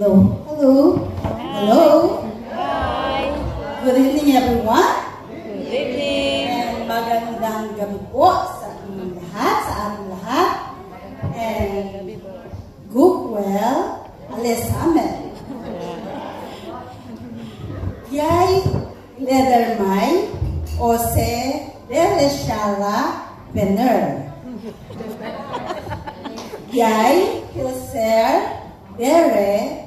Hello. Hello. Hello. Hi. Good evening, everyone. Good evening. And magandang gabi po sa inyong lahat, sa ating lahat. And Gookwell Alesamen. Yay Ledermay Ose Deleshara Vener. Yay Hilser Dere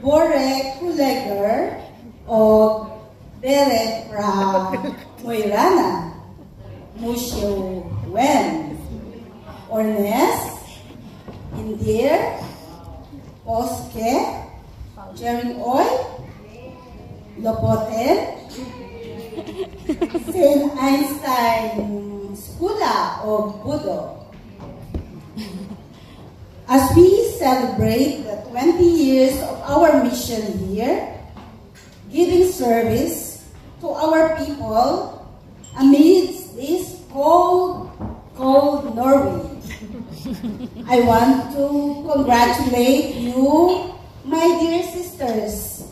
Bore Kuleger o Dere Pra Moirana Musyo Wen Ornes Indir Oske Jering Oy Lopoten Saint Einstein Skula o Budo. As we celebrate the 20 years of our mission here, giving service to our people amidst this cold Norway, I want to congratulate you, my dear sisters,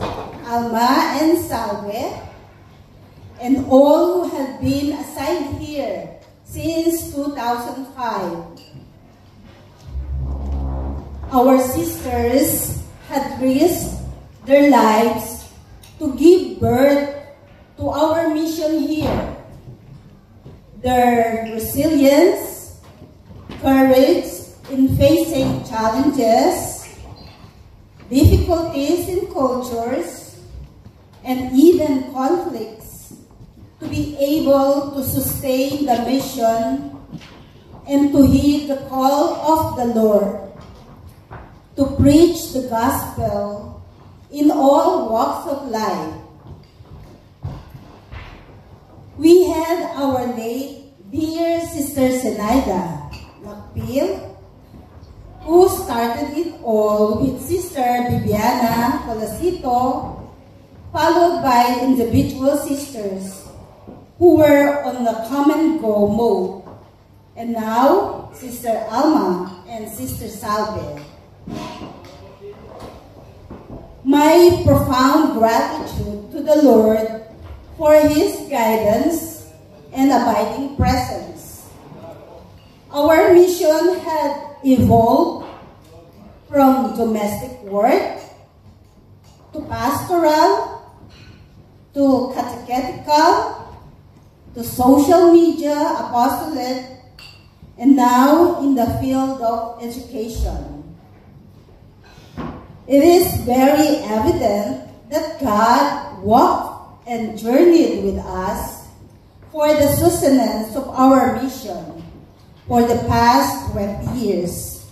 Alma and Salve, and all who have been assigned here since 2005. Our sisters had risked their lives to give birth to our mission here. Their resilience, courage in facing challenges, difficulties in cultures, and even conflicts to be able to sustain the mission and to heed the call of the Lord to preach the gospel in all walks of life. We had our late dear Sister Zenaida Macpil, who started it all with Sister Bibiana Colasito, followed by individual sisters who were on the come and go mode, and now Sister Alma and Sister Salve. My profound gratitude to the Lord for His guidance and abiding presence. Our mission had evolved from domestic work to pastoral to catechetical to social media apostolate, and now in the field of education. It is very evident that God walked and journeyed with us for the sustenance of our mission for the past 20 years.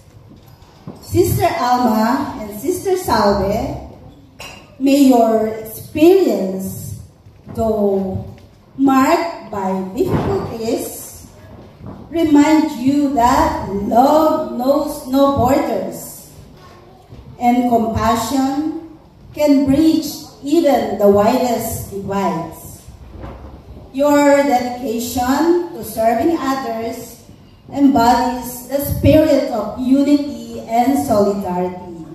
Sister Alma and Sister Salve, may your experience, though marked by difficulties, remind you that love knows no borders, and compassion can bridge even the widest divides. Your dedication to serving others embodies the spirit of unity and solidarity.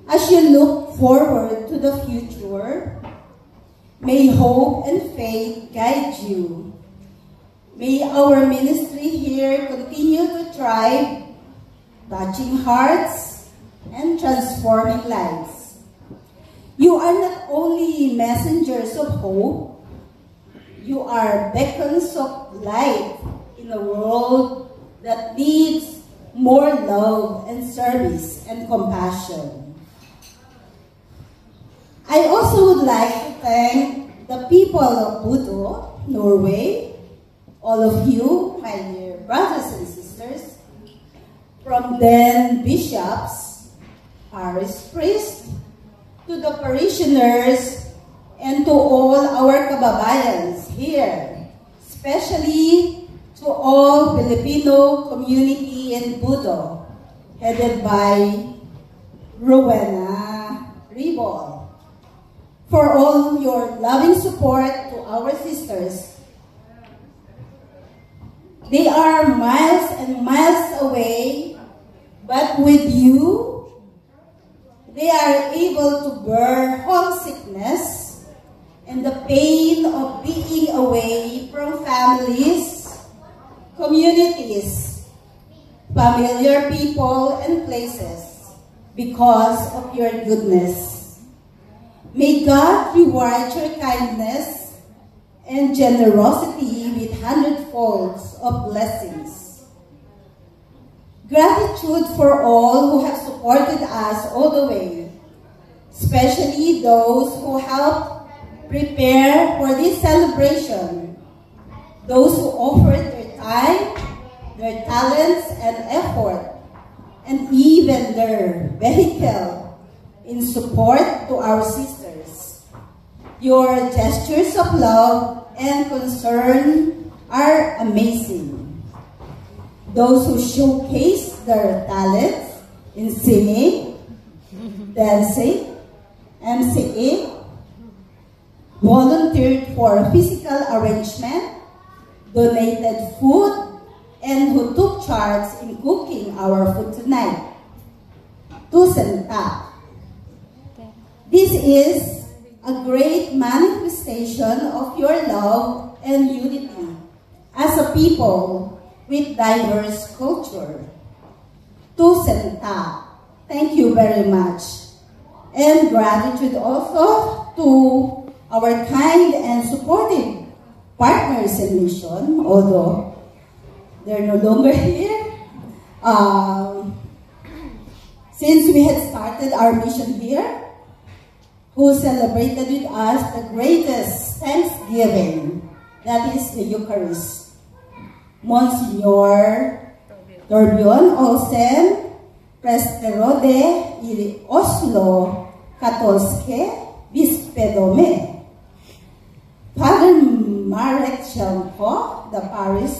As you look forward to the future, may hope and faith guide you. May our ministry here continue to thrive, touching hearts and transforming lives. You are not only messengers of hope, you are beacons of light in a world that needs more love and service and compassion. I also would like to thank the people of Budo, Norway, all of you, my dear brothers and sisters, from then bishops, parish priests, to the parishioners, and to all our kababayans here, especially to all Filipino community in Budo, headed by Rowena Ribol, for all your loving support to our sisters. They are miles and miles away, but with you, they are able to bear homesickness and the pain of being away from families, communities, familiar people, and places because of your goodness. May God reward your kindness and generosity with hundredfolds of blessings. Gratitude for all who have supported us all the way, especially those who helped prepare for this celebration, those who offered their time, their talents and effort, and even their vehicle in support to our sisters. Your gestures of love and concern are amazing. Those who showcase their talents in singing, dancing, MCA, volunteered for physical arrangement, donated food, and who took charge in cooking our food tonight. Tusen tak. This is a great manifestation of your love and unity as a people with diverse culture. Tusen tak. Thank you very much. And gratitude also to our kind and supportive partners in mission, although they're no longer here. Since we had started our mission here, who celebrated with us the greatest Thanksgiving, that is the Eucharist. Monsignor Torbion Olsen, Presterode i Oslo Katolske Bispedome. Father Marek Shelko, the parish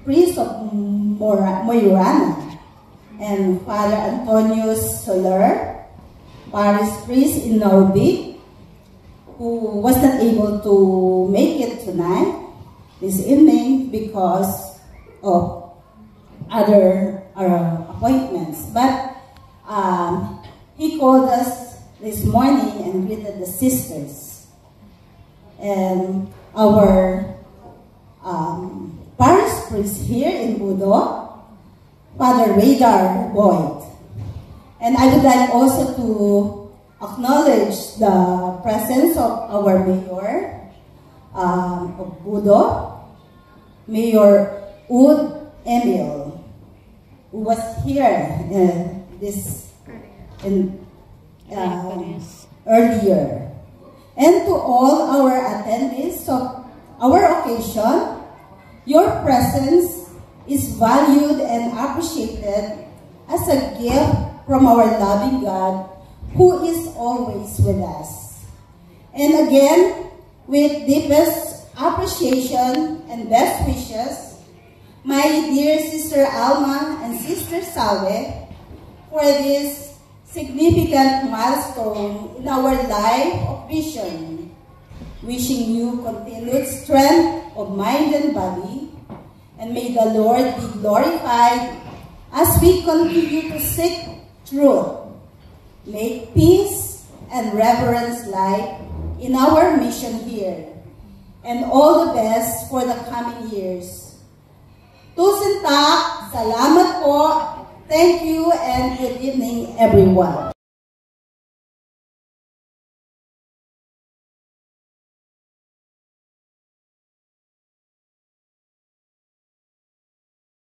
priest of Moirana, and Father Antonius Soler, parish priest in Norway, who was not able to make it tonight, this evening, because of other appointments. But he called us this morning and greeted the sisters. And our parish priest here in Budo, Father Radar Boyd. And I would like also to acknowledge the presence of our mayor of Budo, Mayor Ud Emil, who was here earlier. And to all our attendees of our occasion, your presence is valued and appreciated as a gift from our loving God, who is always with us. And again, with deepest appreciation and best wishes, my dear Sister Alma and Sister Salve, for this significant milestone in our life of vision. Wishing you continued strength of mind and body, and may the Lord be glorified as we continue to seek truth, make peace and reverence life in our mission here, and all the best for the coming years. Tusen tak, salamat po, thank you, and good evening everyone.